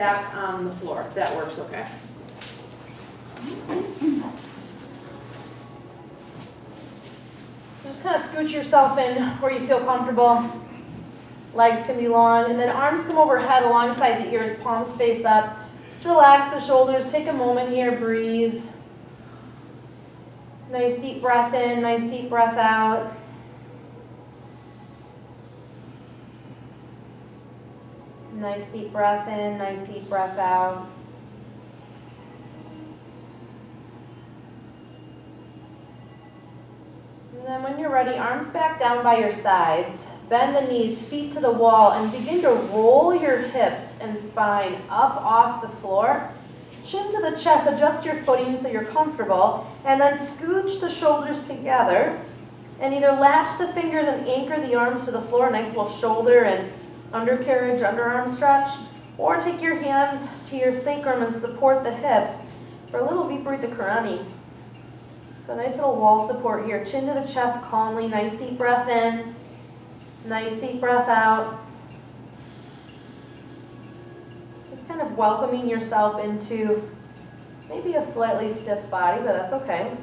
back on the floor, if that works okay. So just kind of scooch yourself in where you feel comfortable. Legs can be long, and then arms come overhead alongside the ears, palms face up. Just relax the shoulders, take a moment here, breathe. Nice deep breath in, nice deep breath out. Nice deep breath in, nice deep breath out. And then when you're ready, arms back down by your sides. Bend the knees, feet to the wall, and begin to roll your hips and spine up off the floor. Chin to the chest, adjust your footing so you're comfortable, and then scooch the shoulders together. And either latch the fingers and anchor the arms to the floor, nice little shoulder and undercarriage, underarm stretch, or take your hands to your sacrum and support the hips for a little Viparita Karani. So nice little wall support here. Chin to the chest calmly, nice deep breath in, nice deep breath out. Just kind of welcoming yourself into maybe a slightly stiff body, but that's okay.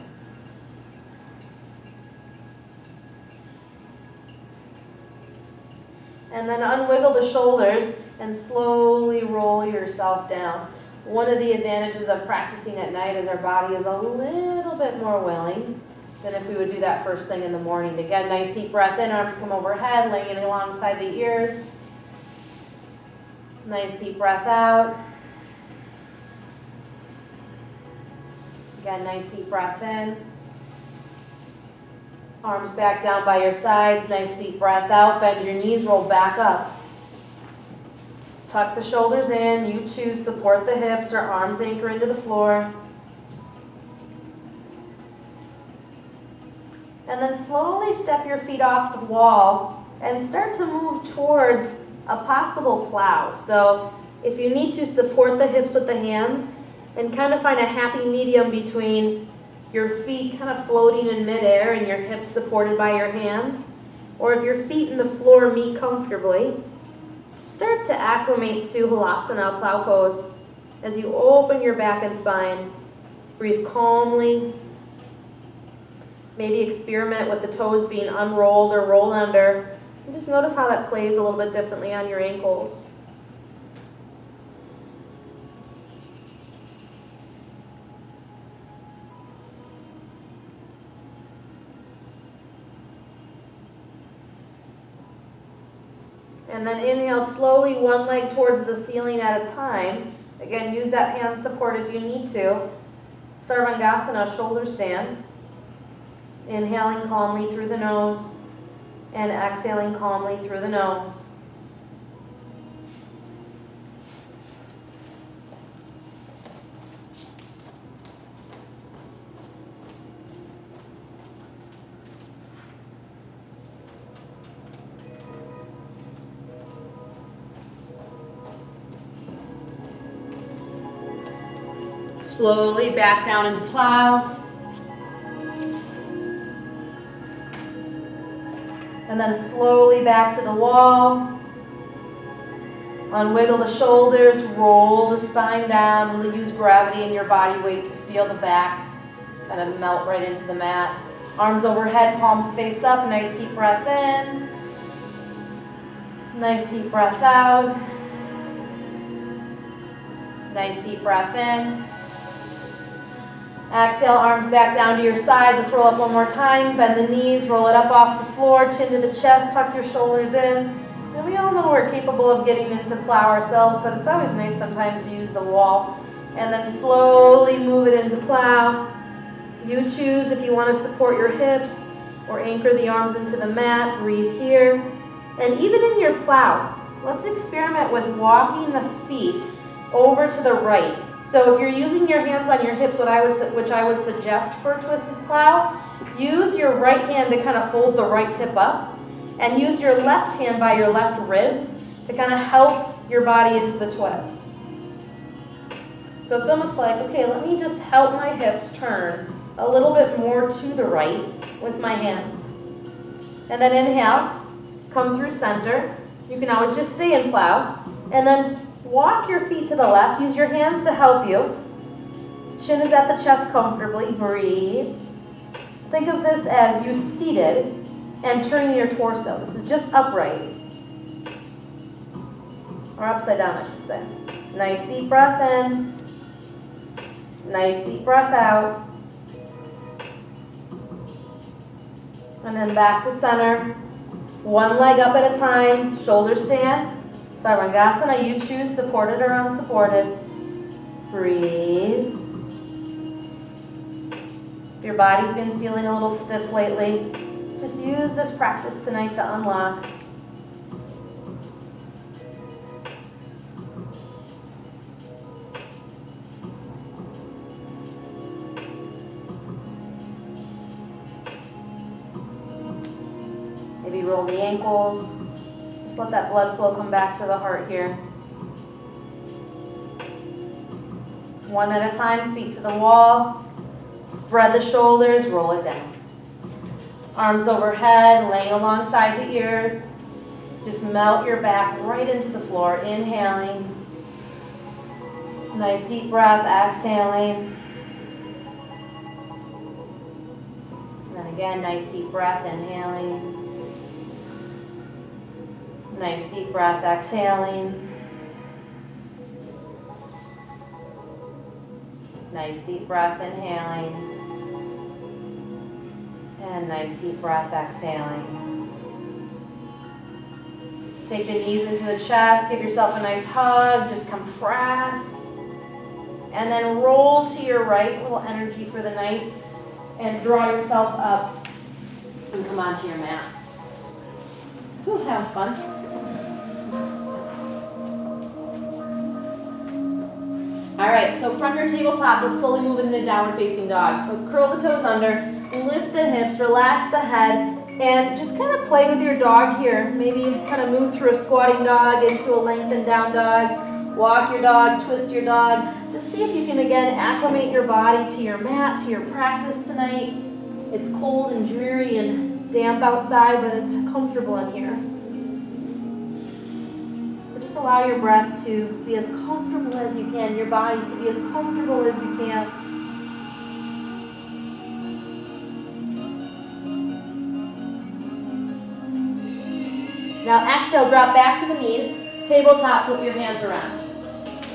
And then unwiggle the shoulders and slowly roll yourself down. One of the advantages of practicing at night is our body is a little bit more willing than if we would do that first thing in the morning. Again, nice deep breath in, arms come overhead, laying alongside the ears. Nice deep breath out. Again, nice deep breath in. Arms back down by your sides, nice deep breath out. Bend your knees, roll back up. Tuck the shoulders in, you choose, support the hips or arms anchor into the floor. And then slowly step your feet off the wall and start to move towards a possible plow. So if you need to, support the hips with the hands and kind of find a happy medium between your feet kind of floating in midair and your hips supported by your hands. Or if your feet and the floor meet comfortably, start to acclimate to Halasana, plow pose. As you open your back and spine, breathe calmly. Maybe experiment with the toes being unrolled or rolled under. And just notice how that plays a little bit differently on your ankles. And then inhale slowly, one leg towards the ceiling at a time. Again, use that hand support if you need to. Sarvangasana, shoulder stand. Inhaling calmly through the nose and exhaling calmly through the nose. Slowly back down into plow. And then slowly back to the wall. Unwiggle the shoulders, roll the spine down. Really use gravity and your body weight to feel the back kind of melt right into the mat. Arms overhead, palms face up. Nice deep breath in. Nice deep breath out. Nice deep breath in. Exhale, arms back down to your sides. Let's roll up one more time. Bend the knees, roll it up off the floor, chin to the chest, tuck your shoulders in. And we all know we're capable of getting into plow ourselves, but it's always nice sometimes to use the wall. And then slowly move it into plow. You choose if you want to support your hips or anchor the arms into the mat. Breathe here. And even in your plow, let's experiment with walking the feet over to the right. So if you're using your hands on your hips, which I would suggest for a twisted plow, use your right hand to kind of hold the right hip up, and use your left hand by your left ribs to kind of help your body into the twist. So it's almost like, okay, let me just help my hips turn a little bit more to the right with my hands. And then inhale, come through center. You can always just stay in plow. And then Walk your feet to the left. Use your hands to help you. Chin is at the chest comfortably. Breathe. Think of this as you seated and turning your torso. This is just upright. Or upside down, I should say. Nice deep breath in. Nice deep breath out. And then back to center. One leg up at a time. Shoulder stand. Sarvangasana, you choose, supported or unsupported. Breathe. If your body's been feeling a little stiff lately, just use this practice tonight to unlock. Maybe roll the ankles. Just let that blood flow come back to the heart here. One at a time, feet to the wall. Spread the shoulders, roll it down. Arms overhead, laying alongside the ears. Just melt your back right into the floor. Inhaling. Nice deep breath, exhaling. And then again, nice deep breath, inhaling. Nice deep breath, exhaling. Nice deep breath, inhaling. And nice deep breath, exhaling. Take the knees into the chest, give yourself a nice hug, just compress. And then roll to your right, a little energy for the night. And draw yourself up and come onto your mat. Whew, that was fun. All right, so from your tabletop, let's slowly move it into downward facing dog. So curl the toes under, lift the hips, relax the head, and just kind of play with your dog here. Maybe kind of move through a squatting dog into a lengthened down dog. Walk your dog, twist your dog. Just see if you can, again, acclimate your body to your mat, to your practice tonight. It's cold and dreary and damp outside, but it's comfortable in here. Just allow your breath to be as comfortable as you can, your body to be as comfortable as you can. Now exhale, drop back to the knees. Tabletop, flip your hands around.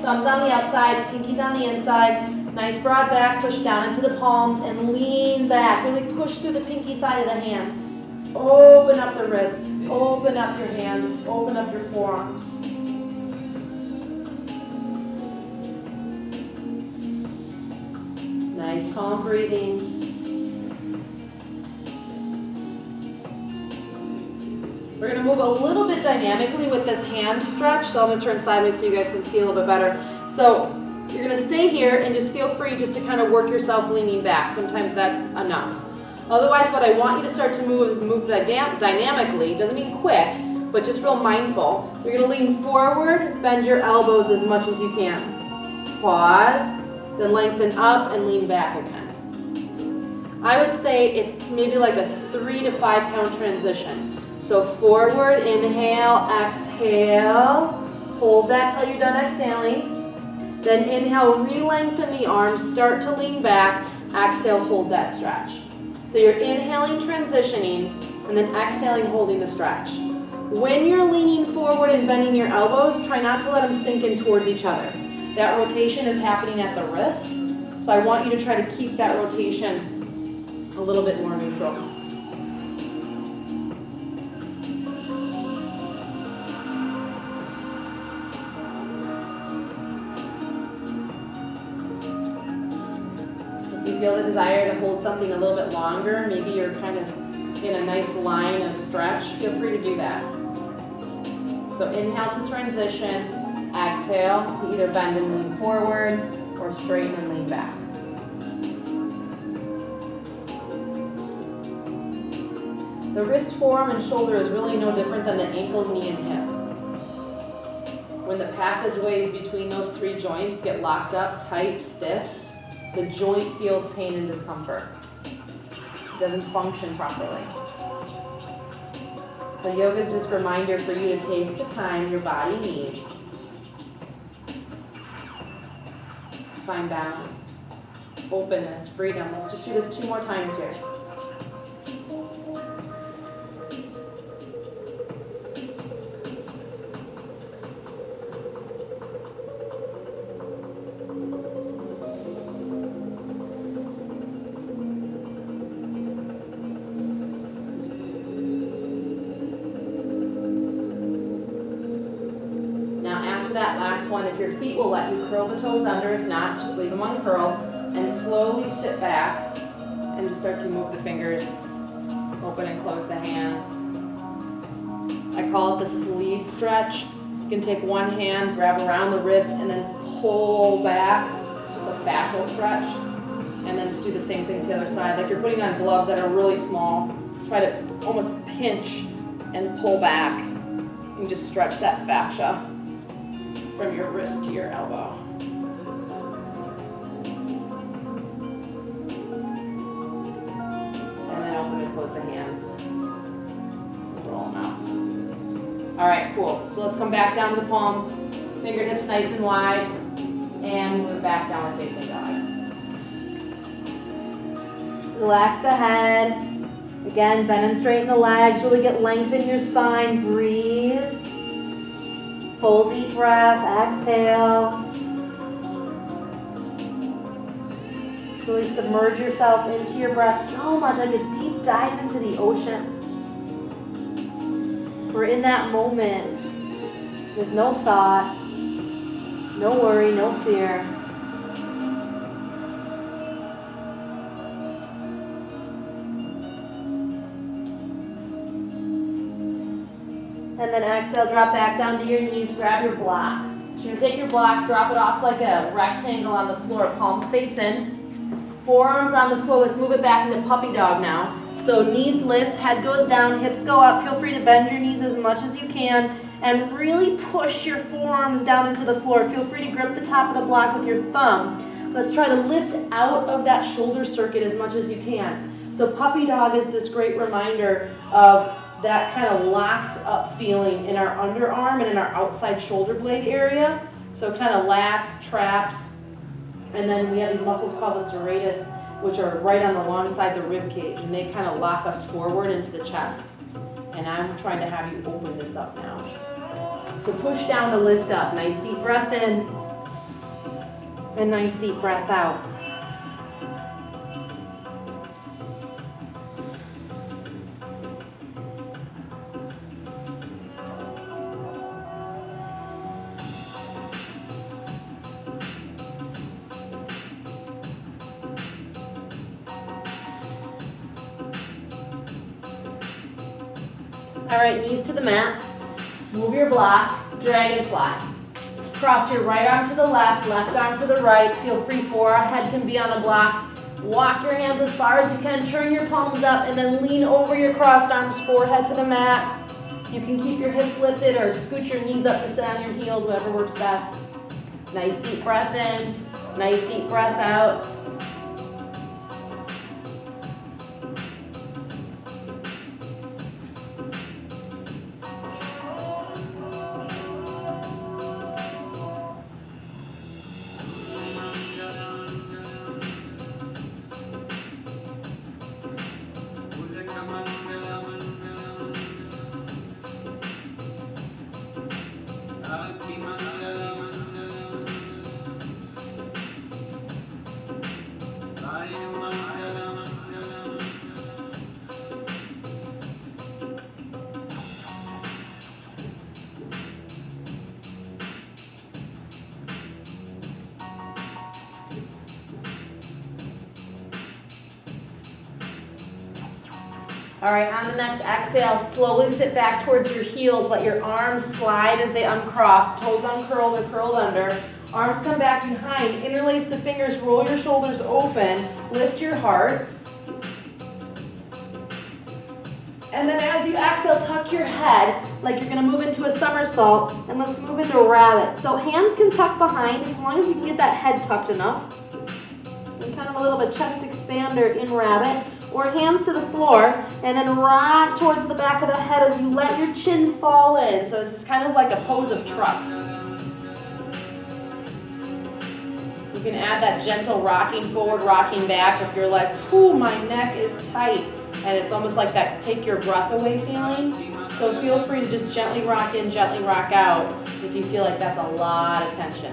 Thumbs on the outside, pinkies on the inside. Nice broad back, push down into the palms and lean back. Really push through the pinky side of the hand. Open up the wrists, open up your hands, open up your forearms. Nice, calm breathing. We're going to move a little bit dynamically with this hand stretch, so I'm going to turn sideways so you guys can see a little bit better. So you're going to stay here and just feel free just to kind of work yourself leaning back. Sometimes that's enough. Otherwise, what I want you to start to move is move dynamically. Doesn't mean quick, but just real mindful. You're going to lean forward, bend your elbows as much as you can. Pause. Then lengthen up and lean back again. I would say it's maybe like a 3 to 5 count transition. So forward, inhale, exhale. Hold that till you're done exhaling. Then inhale, re-lengthen the arms, start to lean back. Exhale, hold that stretch. So you're inhaling, transitioning, and then exhaling, holding the stretch. When you're leaning forward and bending your elbows, try not to let them sink in towards each other. That rotation is happening at the wrist, so I want you to try to keep that rotation a little bit more neutral. If you feel the desire to hold something a little bit longer, maybe you're kind of in a nice line of stretch, feel free to do that. So inhale to transition. Exhale to either bend and lean forward or straighten and lean back. The wrist, forearm, and shoulder is really no different than the ankle, knee, and hip. When the passageways between those three joints get locked up, tight, stiff, the joint feels pain and discomfort. It doesn't function properly. So yoga is this reminder for you to take the time your body needs find balance, openness, freedom. Let's just do this 2 more times here. That last one, if your feet will let you, curl the toes under. If not, just leave them uncurled and slowly sit back and just start to move the fingers, open and close the hands. I call it the sleeve stretch. You can take one hand, grab around the wrist, and then pull back. It's just a fascial stretch. And then just do the same thing to the other side. Like you're putting on gloves that are really small. Try to almost pinch and pull back. And just stretch that fascia from your wrist to your elbow. And then open and close the hands. Roll them out. All right, cool. So let's come back down to the palms. Fingertips nice and wide. And move it back down facing dog. Relax the head. Again, bend and straighten the legs. Really get length in your spine. Breathe. Full deep breath, exhale. Really submerge yourself into your breath so much, like a deep dive into the ocean. We're in that moment. There's no thought, no worry, no fear. And then exhale, drop back down to your knees, grab your block. You're going to take your block, drop it off like a rectangle on the floor, palms face in. Forearms on the floor, let's move it back into puppy dog now. So knees lift, head goes down, hips go up. Feel free to bend your knees as much as you can and really push your forearms down into the floor. Feel free to grip the top of the block with your thumb. Let's try to lift out of that shoulder circuit as much as you can. So puppy dog is this great reminder of that kind of locked up feeling in our underarm and in our outside shoulder blade area. So kind of lats, traps, and then we have these muscles called the serratus, which are right on the long side of the rib cage, and they kind of lock us forward into the chest. And I'm trying to have you open this up now. So push down to lift up. Nice deep breath in, and nice deep breath out. All right, knees to the mat. Move your block, dragonfly. Cross your right arm to the left arm to the right. Feel free, forehead can be on the block. Walk your hands as far as you can, turn your palms up, and then lean over your crossed arms, forehead to the mat. You can keep your hips lifted or scoot your knees up to sit on your heels, whatever works best. Nice deep breath in, nice deep breath out. All right, on the next exhale, slowly sit back towards your heels. Let your arms slide as they uncross. Toes uncurled or curled under. Arms come back behind. Interlace the fingers, roll your shoulders open. Lift your heart. And then as you exhale, tuck your head like you're going to move into a somersault. And let's move into rabbit. So hands can tuck behind as long as you can get that head tucked enough. And kind of a little bit chest expander in rabbit. Or hands to the floor, and then rock towards the back of the head as you let your chin fall in. So this is kind of like a pose of trust. You can add that gentle rocking forward, rocking back if you're like, whew, my neck is tight. And it's almost like that take your breath away feeling. So feel free to just gently rock in, gently rock out if you feel like that's a lot of tension.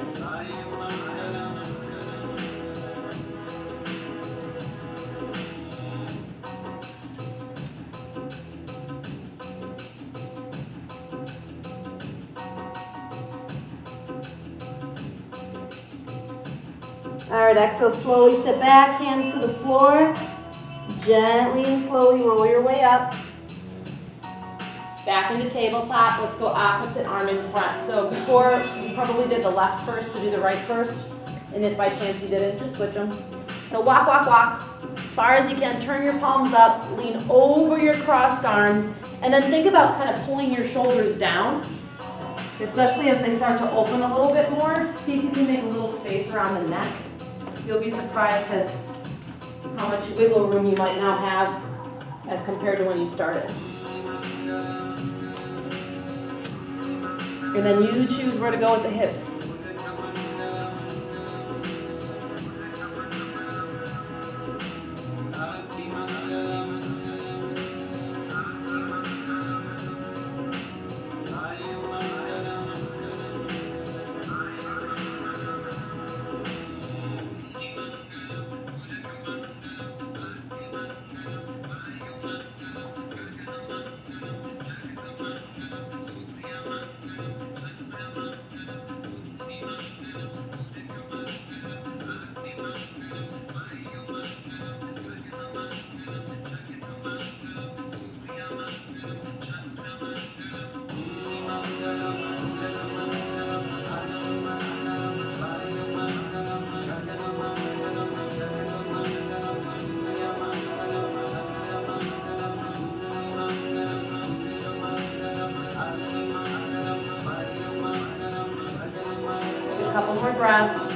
All right, exhale, slowly sit back, hands to the floor. Gently and slowly roll your way up. Back into tabletop. Let's go opposite arm in front. So before, you probably did the left first to do the right first. And if by chance you didn't, just switch them. So walk, walk, walk. As far as you can, turn your palms up, lean over your crossed arms, and then think about kind of pulling your shoulders down, especially as they start to open a little bit more. See if you can make a little space around the neck. You'll be surprised as how much wiggle room you might now have as compared to when you started. And then you choose where to go with the hips. A couple more breaths.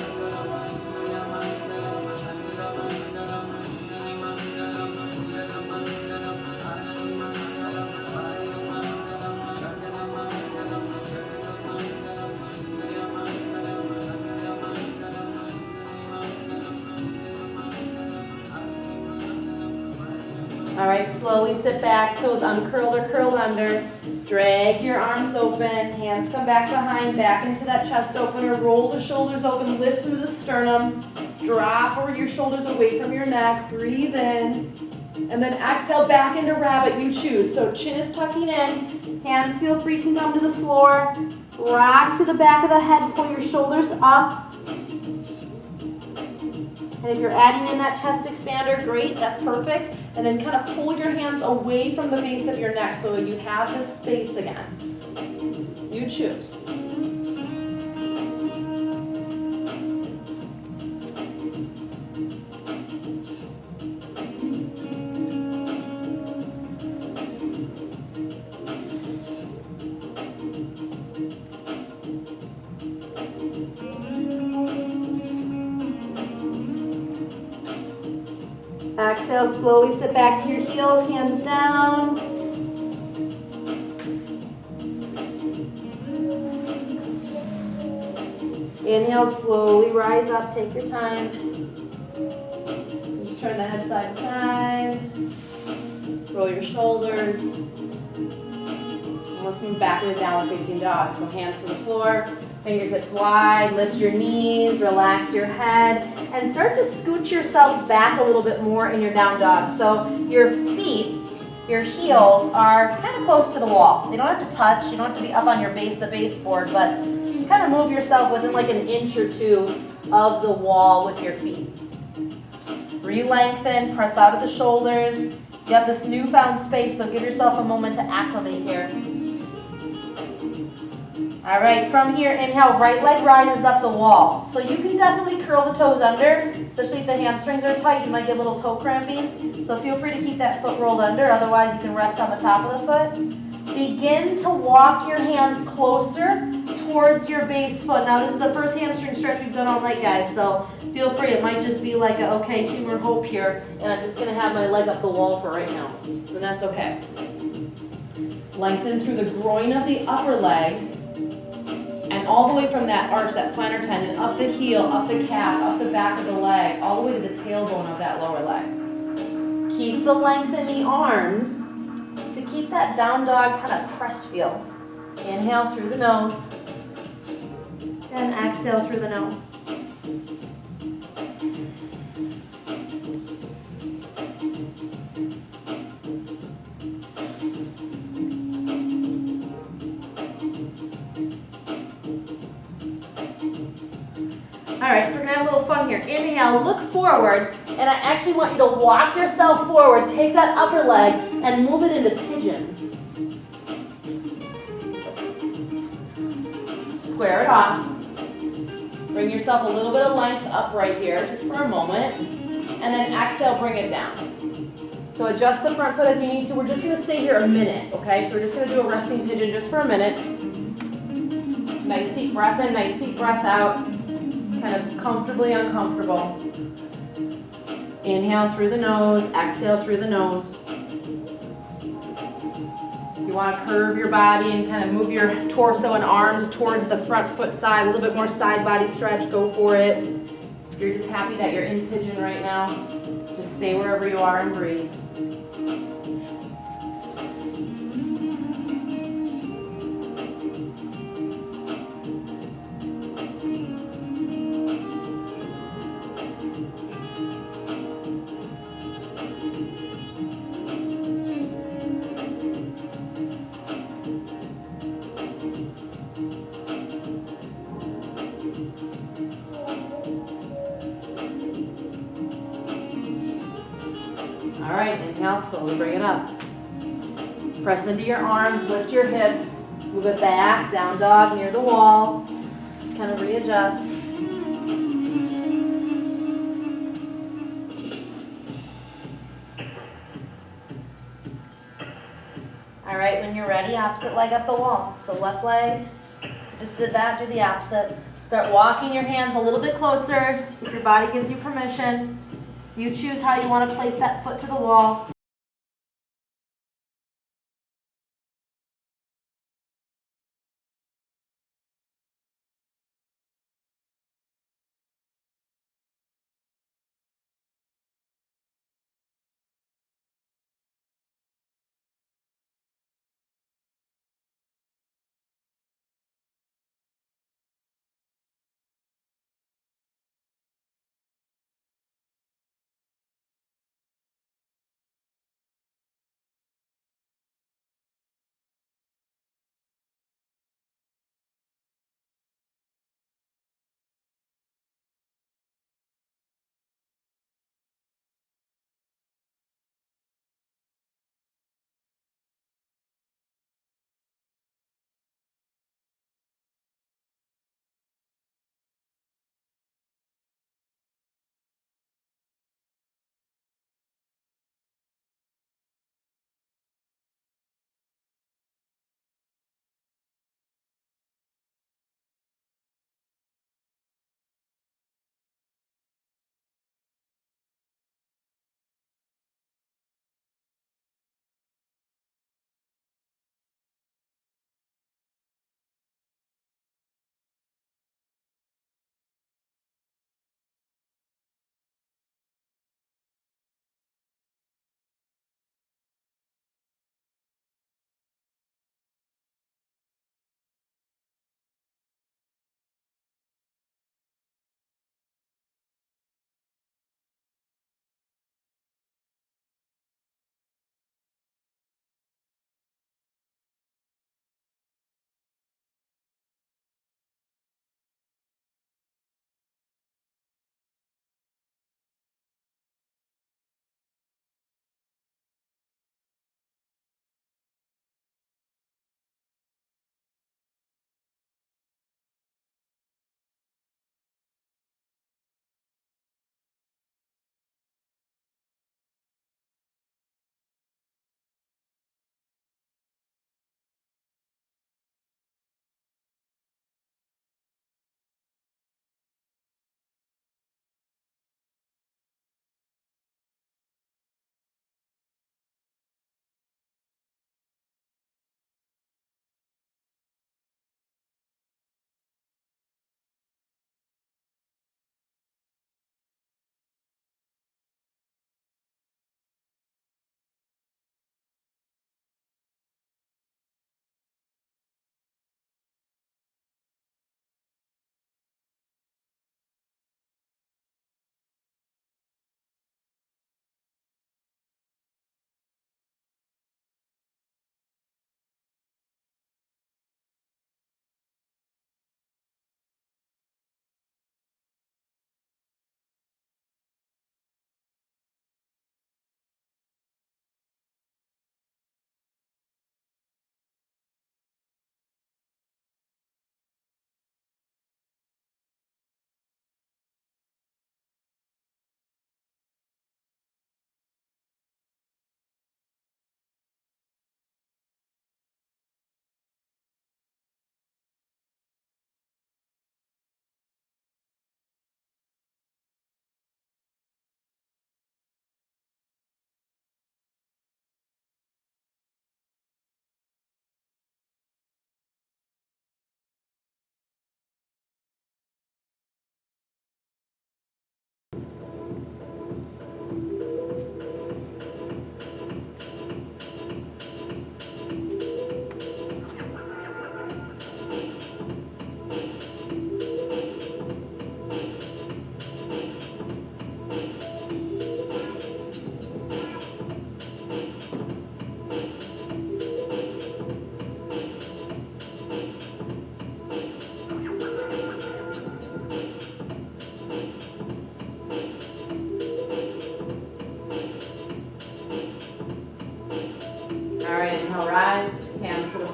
All right, slowly sit back, toes uncurled or curled under. Drag your arms open, hands come back behind, back into that chest opener. Roll the shoulders open, lift through the sternum. Drop over your shoulders away from your neck. Breathe in. And then exhale back into rabbit, you choose. So chin is tucking in. Hands feel free to come to the floor. Rock to the back of the head, pull your shoulders up. And if you're adding in that chest expander, great, that's perfect. And then kind of pull your hands away from the base of your neck so you have this space again. You choose. Exhale, slowly sit back to your heels, hands down. Inhale, slowly rise up, take your time. Just turn the head side to side. Roll your shoulders. And let's move back into downward facing dog. So hands to the floor, fingertips wide, lift your knees, relax your head, and start to scoot yourself back a little bit more in your down dog. So your feet, your heels are kind of close to the wall. They don't have to touch, you don't have to be up on your base, the baseboard, but just kind of move yourself within like an inch or two of the wall with your feet. Re-lengthen, press out of the shoulders. You have this newfound space, so give yourself a moment to acclimate here. All right, from here, inhale, right leg rises up the wall. So you can definitely curl the toes under, especially if the hamstrings are tight, you might get a little toe cramping. So feel free to keep that foot rolled under, otherwise you can rest on the top of the foot. Begin to walk your hands closer towards your base foot. Now this is the first hamstring stretch we've done all night, guys, so feel free. It might just be like, okay, humor, hope here, and I'm just gonna have my leg up the wall for right now, and that's okay. Lengthen through the groin of the upper leg. And all the way from that arch, that plantar tendon, up the heel, up the calf, up the back of the leg, all the way to the tailbone of that lower leg. Keep the length in the arms to keep that down dog kind of press feel. Inhale through the nose, and exhale through the nose. All right, so we're gonna have a little fun here. Inhale, look forward, and I actually want you to walk yourself forward. Take that upper leg and move it into pigeon. Square it off. Bring yourself a little bit of length up right here, just for a moment. And then exhale, bring it down. So adjust the front foot as you need to. We're just gonna stay here a minute, okay? So we're just gonna do a resting pigeon just for a minute. Nice deep breath in, nice deep breath out. Kind of comfortably uncomfortable. Inhale through the nose, exhale through the nose. You want to curve your body and kind of move your torso and arms towards the front foot side, a little bit more side body stretch, go for it. If you're just happy that you're in pigeon right now, just stay wherever you are and breathe. All right, inhale, slowly bring it up. Press into your arms, lift your hips, move it back, down dog near the wall. Just kind of readjust. All right, when you're ready, opposite leg up the wall. So left leg, just did that, do the opposite. Start walking your hands a little bit closer if your body gives you permission. You choose how you want to place that foot to the wall.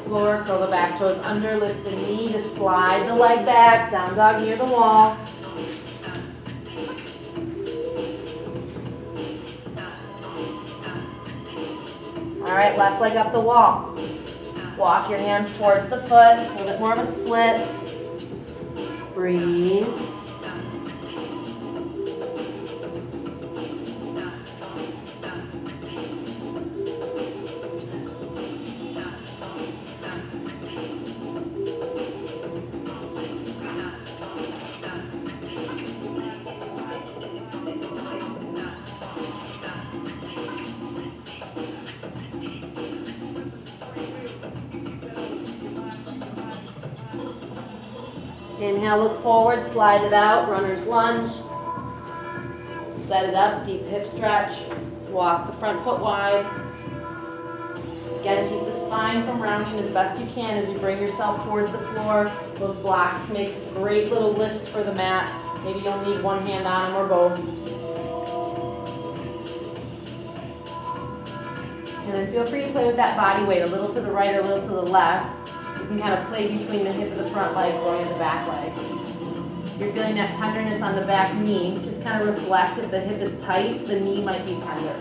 floor, curl the back toes under, lift the knee to slide the leg back, down dog near the wall. All right, left leg up the wall. Walk your hands towards the foot, a little bit more of a split. Breathe. Inhale, look forward, slide it out, runner's lunge. Set it up, deep hip stretch. Walk the front foot wide. Again, keep the spine from rounding as best you can as you bring yourself towards the floor. Those blocks make great little lifts for the mat. Maybe you'll need one hand on them or both. And then feel free to play with that body weight, a little to the right or a little to the left. You can kind of play between the hip of the front leg going to the back leg. If you're feeling that tenderness on the back knee, just kind of reflect if the hip is tight, the knee might be tender.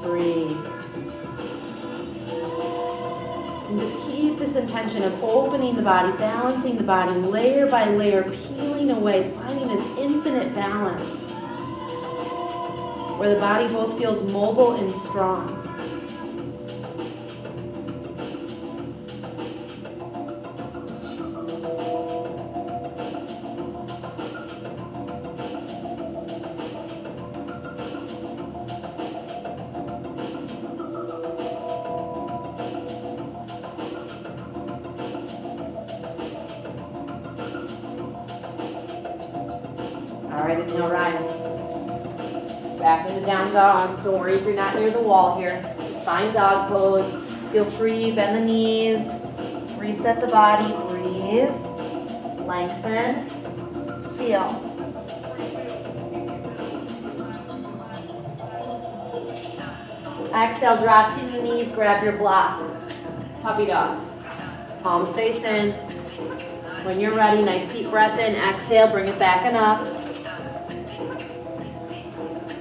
Breathe. And just keep this intention of opening the body, balancing the body, layer by layer, peeling away, finding this infinite balance where the body both feels mobile and strong. All right, inhale, rise. Back into down dog. Don't worry if you're not near the wall here. Just find dog pose. Feel free, bend the knees. Reset the body, breathe. Lengthen, feel. Exhale, drop to your knees, grab your block. Puppy dog. Palms face in. When you're ready, nice deep breath in. Exhale, bring it back and up.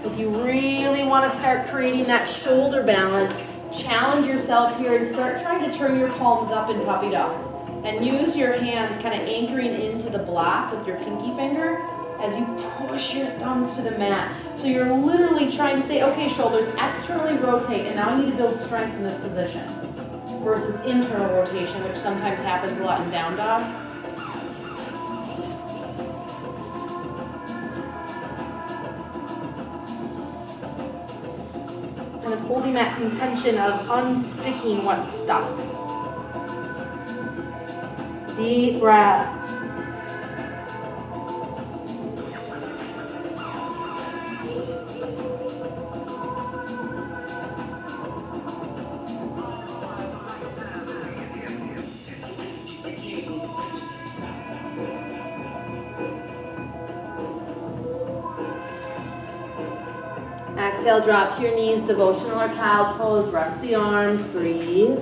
If you really want to start creating that shoulder balance, challenge yourself here and start trying to turn your palms up in puppy dog. And use your hands kind of anchoring into the block with your pinky finger as you push your thumbs to the mat. So you're literally trying to say, okay, shoulders externally rotate, and now I need to build strength in this position. Versus internal rotation, which sometimes happens a lot in down dog. Kind of holding that intention of unsticking what's stuck. Deep breath. Exhale, drop to your knees, devotional or child's pose, rest the arms, breathe.